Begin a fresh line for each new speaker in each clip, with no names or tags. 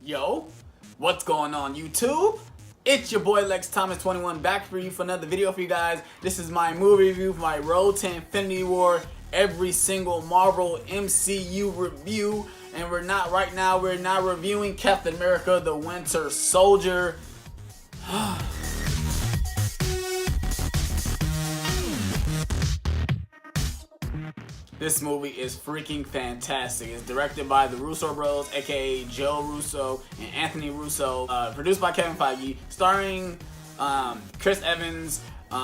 Yo, what's going on YouTube? It's your boy LexThomas21 back for you for another video for you guys. This is my movie review for my Road to Infinity War, every single Marvel MCU review. And we're not reviewing Captain America the Winter Soldier. This movie is freaking fantastic. It's directed by the Russo brothers, aka Joe Russo and Anthony Russo. Produced by Kevin Feige. Starring Chris Evans,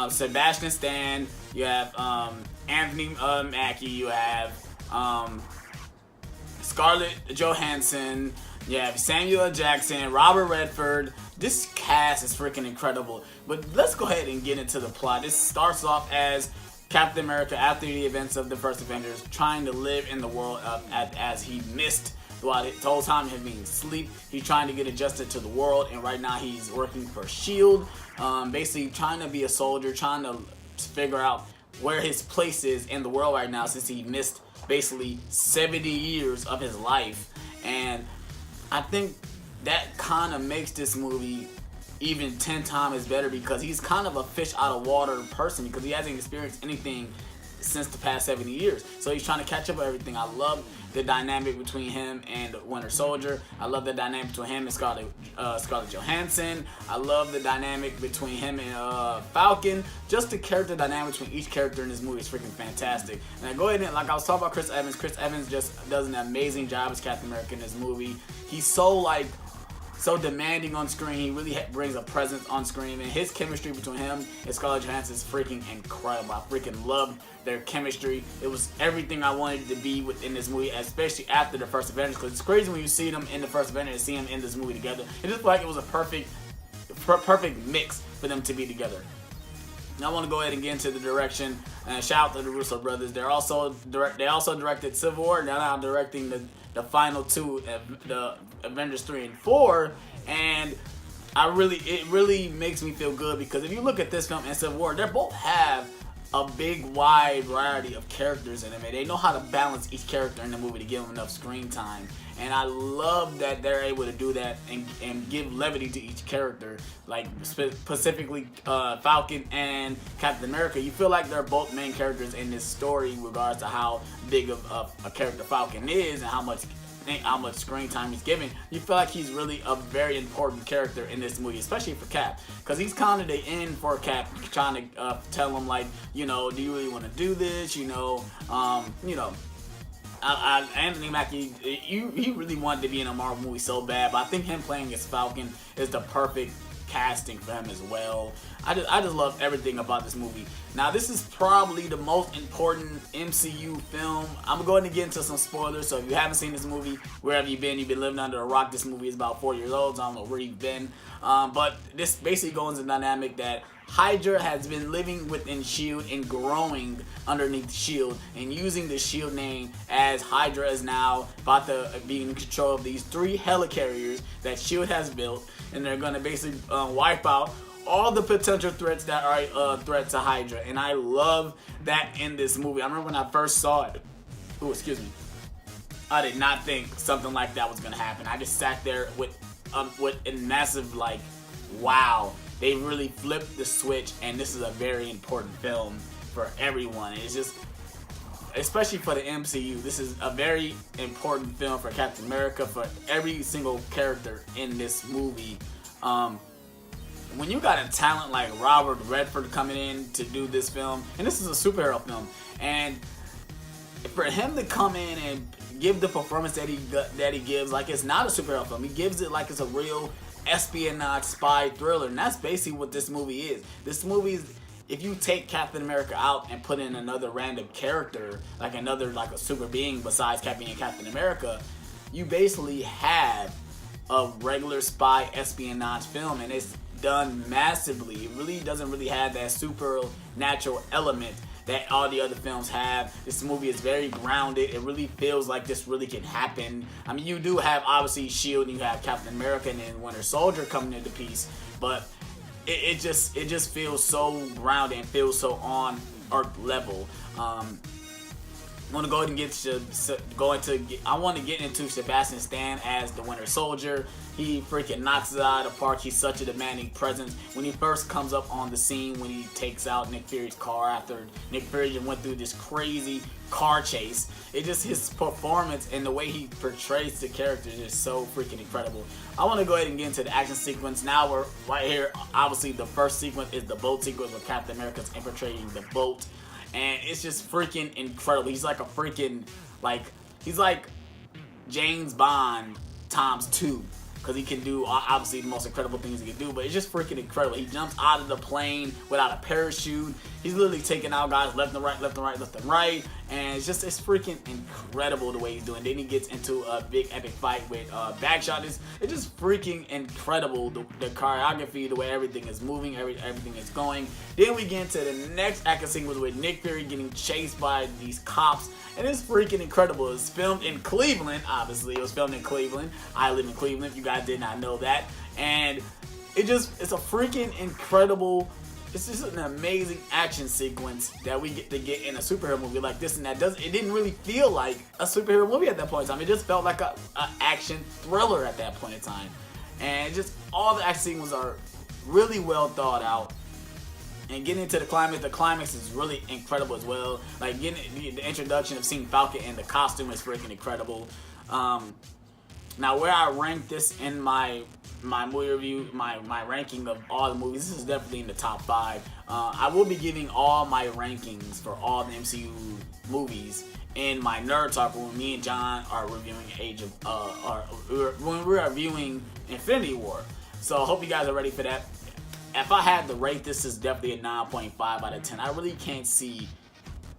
Sebastian Stan. You have Anthony Mackie. You have Scarlett Johansson. You have Samuel L. Jackson, Robert Redford. This cast is freaking incredible. But let's go ahead and get into the plot. This starts off as Captain America, after the events of the first Avengers, trying to live in the world as he missed throughout the whole time he's being asleep. He's trying to get adjusted to the world, and right now he's working for S.H.I.E.L.D. Basically trying to be a soldier, trying to figure out where his place is in the world right now, since he missed basically 70 years of his life. And I think that kind of makes this movie even 10 times better, because he's kind of a fish out of water person, because he hasn't experienced anything since the past 70 years. So he's trying to catch up with everything. I love the dynamic between him and Winter Soldier. I love the dynamic between him and Scarlett Johansson. I love the dynamic between him and Falcon. Just the character dynamic between each character in this movie is freaking fantastic. And I go ahead and, like I was talking about Chris Evans. Chris Evans just does an amazing job as Captain America in this movie. He's so demanding on screen. He really brings a presence on screen, and his chemistry between him and Scarlett Johansson is freaking incredible. I freaking loved their chemistry. It was everything I wanted to be within this movie, especially after the first Avengers, because it's crazy when you see them in the first Avengers and see them in this movie together. It just felt like it was a perfect mix for them to be together. Now I want to go ahead and get into the direction, and shout out to the Russo brothers. They also directed Civil War. They're now directing the final two, the Avengers 3 and 4, and it really makes me feel good, because if you look at this film and Civil War, they both have a big wide variety of characters in them, and they know how to balance each character in the movie to give them enough screen time. And I love that they're able to do that and give levity to each character. Like specifically Falcon and Captain America, you feel like they're both main characters in this story in regards to how big of a character Falcon is and how much screen time he's given. You feel like he's really a very important character in this movie, especially for Cap, because he's kind of the end for Cap, trying to tell him, like, you know, do you really want to do this? Anthony Mackie, he really wanted to be in a Marvel movie so bad, but I think him playing as Falcon is the perfect casting for him as well. I just love everything about this movie. Now, this is probably the most important MCU film. I'm going to get into some spoilers, so if you haven't seen this movie, wherever you've been living under a rock. This movie is about 4 years old, so I don't know where you've been. But this basically goes into the dynamic that Hydra has been living within S.H.I.E.L.D. and growing underneath S.H.I.E.L.D. and using the S.H.I.E.L.D. name, as Hydra is now about to be in control of these 3 helicarriers that S.H.I.E.L.D. has built, and they're going to basically wipe out all the potential threats that are threats to Hydra. And I love that in this movie. I remember when I first saw it, I did not think something like that was going to happen. I just sat there with a massive, like, wow. They really flipped the switch, and this is a very important film for everyone. It's just, especially for the MCU, this is a very important film for Captain America, for every single character in this movie. When you got a talent like Robert Redford coming in to do this film, and this is a superhero film, and for him to come in and give the performance that he gives, like it's not a superhero film. He gives it like it's a real espionage spy thriller, and that's basically what this movie is. This movie is, if you take Captain America out and put in another random character, like a super being besides Captain America, you basically have a regular spy espionage film, and it's done massively. It really doesn't have that supernatural element that all the other films have. This movie is very grounded. It really feels like this really can happen. I mean, you do have obviously S.H.I.E.L.D. and you have Captain America and then Winter Soldier coming into piece, but it just feels so grounded and feels so on Earth level. want to go ahead and I want to get into Sebastian Stan as the Winter Soldier. He freaking knocks it out of the park. He's such a demanding presence. When he first comes up on the scene, when he takes out Nick Fury's car after Nick Fury just went through this crazy car chase, it just, his performance and the way he portrays the character is just so freaking incredible. I want to go ahead and get into the action sequence. Now we're right here. Obviously, the first sequence is the boat sequence where Captain America's infiltrating the boat. And it's just freaking incredible. He's like a freaking, he's like James Bond times 2. Because he can do, obviously, the most incredible things he can do. But it's just freaking incredible. He jumps out of the plane without a parachute. He's literally taking out guys left and right, left and right, left and right. And it's freaking incredible the way he's doing. Then he gets into a big epic fight with Bagshot. It's just freaking incredible. The choreography, the way everything is moving, everything is going. Then we get into the next action sequence with Nick Fury getting chased by these cops. And it's freaking incredible. It's filmed in Cleveland, obviously. It was filmed in Cleveland. I live in Cleveland, if you guys did not know that. And it's a freaking incredible, it's just an amazing action sequence that we get to get in a superhero movie like this. And it didn't really feel like a superhero movie at that point in time. It just felt like a action thriller at that point in time. And just all the action sequences are really well thought out. And getting into the climax is really incredible as well. Like getting the introduction of seeing Falcon in the costume is freaking incredible. Now where I rank this in my movie review, my ranking of all the movies, this is definitely in the top 5. I will be giving all my rankings for all the MCU movies in my Nerd Talk when me and John are reviewing when we're reviewing Infinity War. So I hope you guys are ready for that. If I had to rate this, is definitely a 9.5 out of 10. I really can't see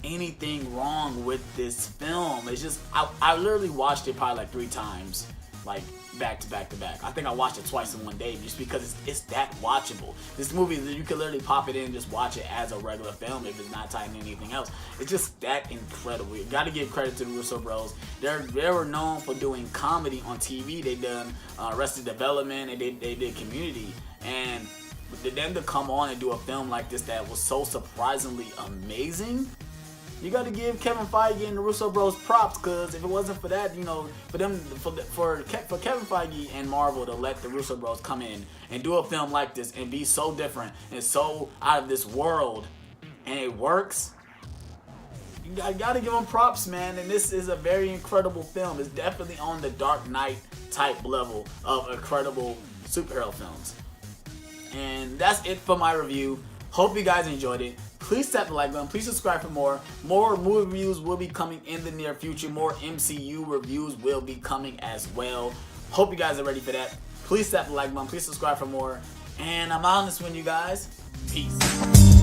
anything wrong with this film. It's just, I literally watched it probably like 3 times, like back to back to back. I think I watched it twice in one day just because it's that watchable. This movie, you can literally pop it in and just watch it as a regular film if it's not tied into anything else. It's just that incredible. You got to give credit to the Russo Bros. They were known for doing comedy on TV. They done Arrested Development, and they did Community. And for them to come on and do a film like this that was so surprisingly amazing, you got to give Kevin Feige and the Russo Bros props, because if it wasn't for that, for Kevin Feige and Marvel to let the Russo Bros come in and do a film like this and be so different and so out of this world, and it works, I gotta give them props, man. And this is a very incredible film. It's definitely on the Dark Knight type level of incredible superhero films. And that's it for my review. Hope you guys enjoyed it. Please tap the like button. Please subscribe for more. More movie reviews will be coming in the near future. More MCU reviews will be coming as well. Hope you guys are ready for that. Please tap the like button. Please subscribe for more. And I'm out on this one, you guys. Peace.